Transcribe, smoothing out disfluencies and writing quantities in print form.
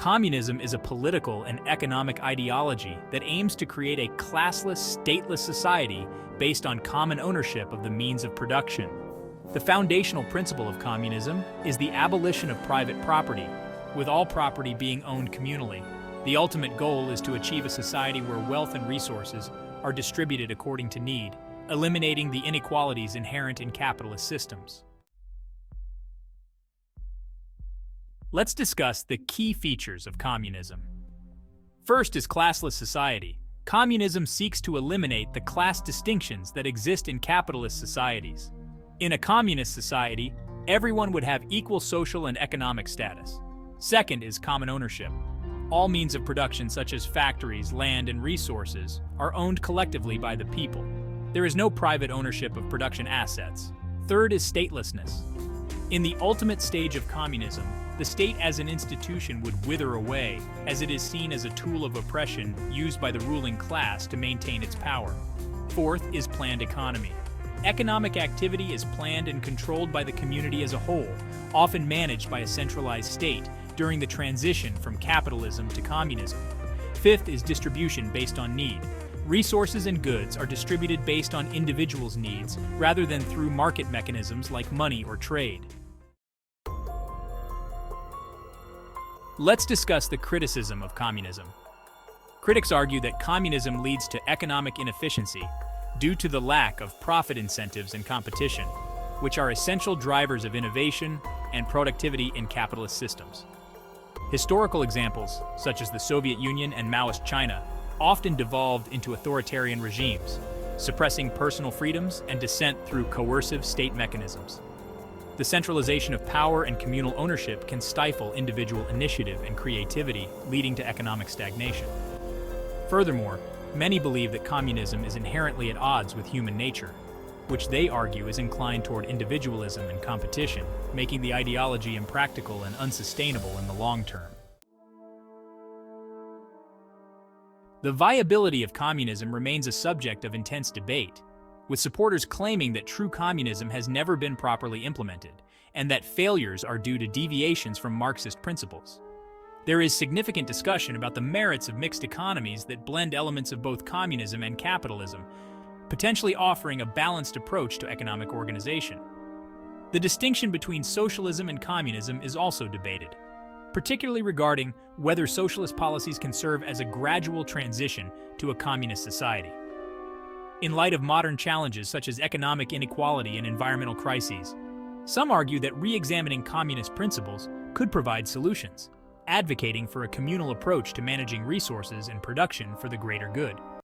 Communism is a political and economic ideology that aims to create a classless, stateless society based on common ownership of the means of production. The foundational principle of communism is the abolition of private property, with all property being owned communally. The ultimate goal is to achieve a society where wealth and resources are distributed according to need, eliminating the inequalities inherent in capitalist systems. Let's discuss the key features of communism. First is classless society. Communism seeks to eliminate the class distinctions that exist in capitalist societies. In a communist society, everyone would have equal social and economic status. Second is common ownership. All means of production, such as factories, land, and resources, are owned collectively by the people. There is no private ownership of production assets. Third is statelessness. In the ultimate stage of communism, the state as an institution would wither away, as it is seen as a tool of oppression used by the ruling class to maintain its power. Fourth is planned economy. Economic activity is planned and controlled by the community as a whole, often managed by a centralized state during the transition from capitalism to communism. Fifth is distribution based on need. Resources and goods are distributed based on individuals' needs rather than through market mechanisms like money or trade. Let's discuss the criticism of communism. Critics argue that communism leads to economic inefficiency due to the lack of profit incentives and competition, which are essential drivers of innovation and productivity in capitalist systems. Historical examples, such as the Soviet Union and Maoist China, often devolved into authoritarian regimes, suppressing personal freedoms and dissent through coercive state mechanisms. The centralization of power and communal ownership can stifle individual initiative and creativity, leading to economic stagnation. Furthermore, many believe that communism is inherently at odds with human nature, which they argue is inclined toward individualism and competition, making the ideology impractical and unsustainable in the long term. The viability of communism remains a subject of intense debate, with supporters claiming that true communism has never been properly implemented, and that failures are due to deviations from Marxist principles. There is significant discussion about the merits of mixed economies that blend elements of both communism and capitalism, potentially offering a balanced approach to economic organization. The distinction between socialism and communism is also debated, particularly regarding whether socialist policies can serve as a gradual transition to a communist society. In light of modern challenges such as economic inequality and environmental crises, some argue that re-examining communist principles could provide solutions, advocating for a communal approach to managing resources and production for the greater good.